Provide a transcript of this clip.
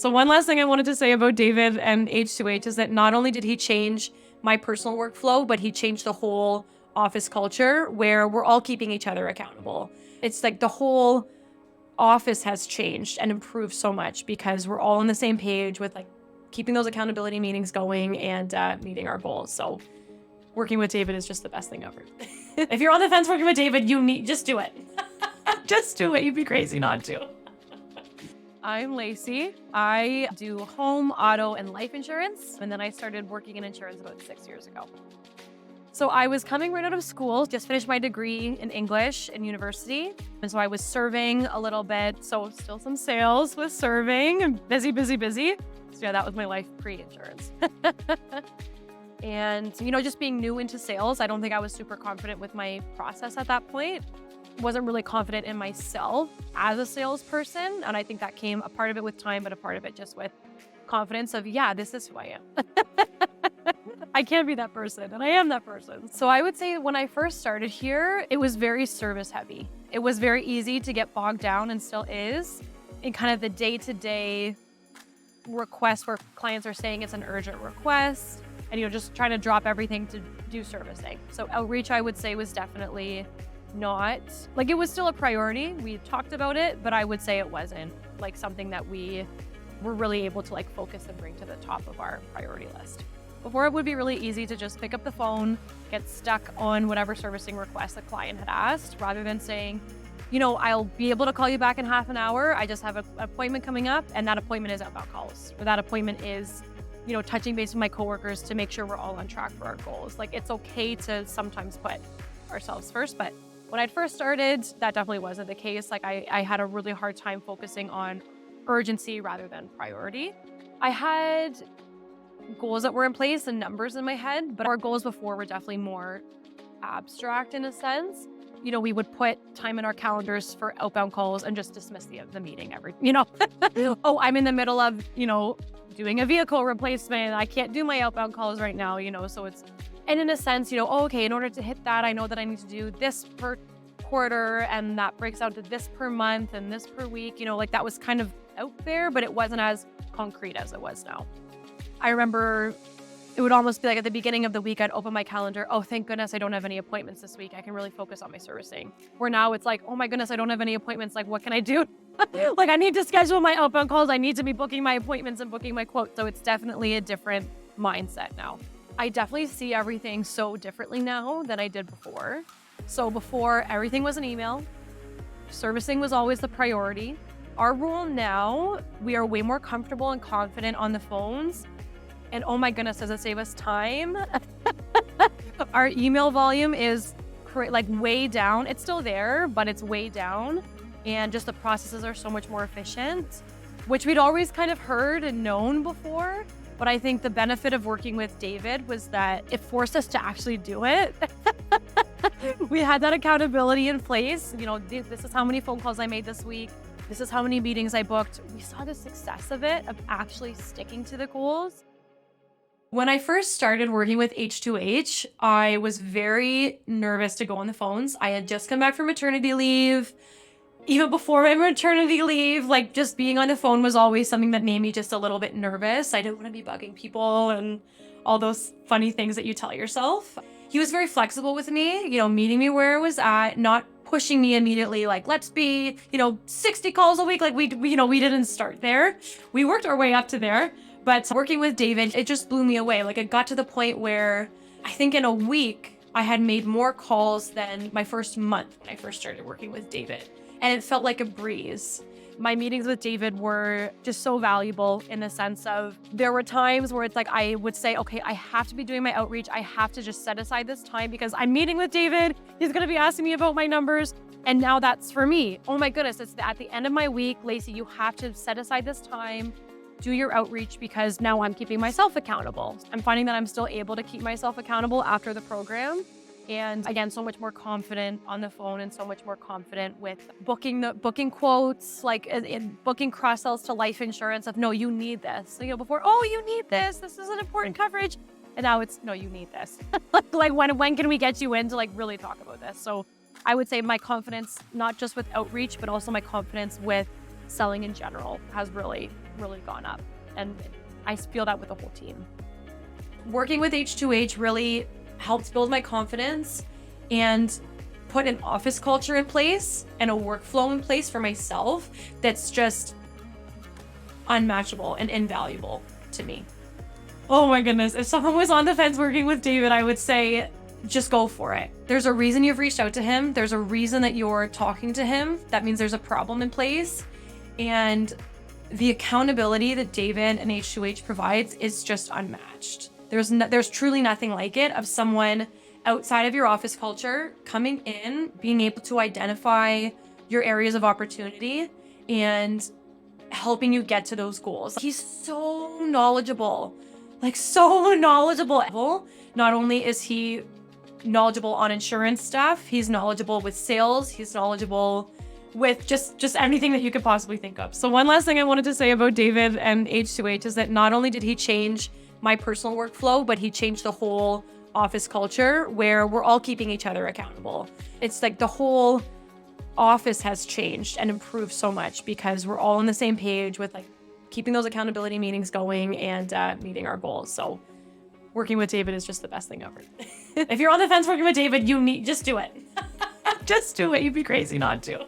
So one last thing I wanted to say about David and H2H is that not only did he change my personal workflow, but he changed the whole office culture where we're all keeping each other accountable. It's like the whole office has changed and improved so much because we're all on the same page with like keeping those accountability meetings going and meeting our goals. So working with David is just the best thing ever. If you're on the fence working with David, just do it. Just do it. You'd be crazy not to. I'm Lacey. I do home, auto, and life insurance. And then I started working in insurance about 6 years ago. So I was coming right out of school, just finished my degree in English in university. And so I was serving a little bit. So still some sales with serving and busy. So yeah, that was my life pre-insurance. And, just being new into sales, I don't think I was super confident with my process at that point. Wasn't really confident in myself as a salesperson. And I think that came a part of it with time, but a part of it just with confidence of, yeah, this is who I am. I can be that person, and I am that person. So I would say when I first started here, it was very service heavy. It was very easy to get bogged down, and still is, in kind of the day-to-day requests where clients are saying it's an urgent request, and just trying to drop everything to do servicing. So outreach, I would say, was definitely not, it was still a priority. We talked about it, but I would say it wasn't like something that we were really able to focus and bring to the top of our priority list. Before, it would be really easy to just pick up the phone, get stuck on whatever servicing request the client had asked, rather than saying, I'll be able to call you back in half an hour. I just have an appointment coming up, and that appointment is outbound calls, or that appointment is, touching base with my coworkers to make sure we're all on track for our goals. It's okay to sometimes put ourselves first, but when I'd first started, that definitely wasn't the case. I had a really hard time focusing on urgency rather than priority. I had goals that were in place and numbers in my head, but our goals before were definitely more abstract in a sense. We would put time in our calendars for outbound calls and just dismiss the meeting oh, I'm in the middle of, doing a vehicle replacement. I can't do my outbound calls right now, so it's, and in a sense, okay, in order to hit that, I know that I need to do this per quarter, and that breaks out to this per month and this per week, that was kind of out there, but it wasn't as concrete as it was now. I remember it would almost be like at the beginning of the week, I'd open my calendar. Oh, thank goodness I don't have any appointments this week. I can really focus on my servicing. Where now it's like, oh my goodness, I don't have any appointments. What can I do? I need to schedule my outbound calls. I need to be booking my appointments and booking my quotes. So it's definitely a different mindset now. I definitely see everything so differently now than I did before. So before, everything was an email. Servicing was always the priority. Our role now, we are way more comfortable and confident on the phones. And oh my goodness, does it save us time? Our email volume is way down. It's still there, but it's way down. And just the processes are so much more efficient, which we'd always kind of heard and known before. But I think the benefit of working with David was that it forced us to actually do it. We had that accountability in place. This is how many phone calls I made this week. This is how many meetings I booked. We saw the success of it, of actually sticking to the goals. When I first started working with H2H, I was very nervous to go on the phones. I had just come back from maternity leave. Even before my maternity leave, just being on the phone was always something that made me just a little bit nervous. I didn't want to be bugging people and all those funny things that you tell yourself. He was very flexible with me, meeting me where I was at, not pushing me immediately, let's be, 60 calls a week. We didn't start there. We worked our way up to there. But working with David, it just blew me away. It got to the point where I think in a week, I had made more calls than my first month when I first started working with David. And it felt like a breeze. My meetings with David were just so valuable in the sense of there were times where it's I would say, okay, I have to be doing my outreach. I have to just set aside this time because I'm meeting with David. He's going to be asking me about my numbers. And now that's for me. Oh my goodness, it's at the end of my week. Lacey, you have to set aside this time, do your outreach, because now I'm keeping myself accountable. I'm finding that I'm still able to keep myself accountable after the program. And again, so much more confident on the phone and so much more confident with booking quotes, booking cross-sells to life insurance of, no, you need this. Before, oh, you need this. This is an important coverage. And now it's, no, you need this. When can we get you in to really talk about this? So I would say my confidence, not just with outreach, but also my confidence with selling in general has really, really gone up. And I feel that with the whole team. Working with H2H really helped build my confidence and put an office culture in place and a workflow in place for myself that's just unmatchable and invaluable to me. Oh my goodness. If someone was on the fence working with David, I would say just go for it. There's a reason you've reached out to him. There's a reason that you're talking to him. That means there's a problem in place. And the accountability that David and H2H provides is just unmatched. There's truly nothing like it, of someone outside of your office culture coming in, being able to identify your areas of opportunity and helping you get to those goals. He's so knowledgeable, like so knowledgeable. Not only is he knowledgeable on insurance stuff, he's knowledgeable with sales, he's knowledgeable with just anything that you could possibly think of. So one last thing I wanted to say about David and H2H is that not only did he change my personal workflow, but he changed the whole office culture where we're all keeping each other accountable. It's like the whole office has changed and improved so much because we're all on the same page with like keeping those accountability meetings going and meeting our goals. So working with David is just the best thing ever. If you're on the fence working with David, just do it. Just do it. You'd be crazy not to.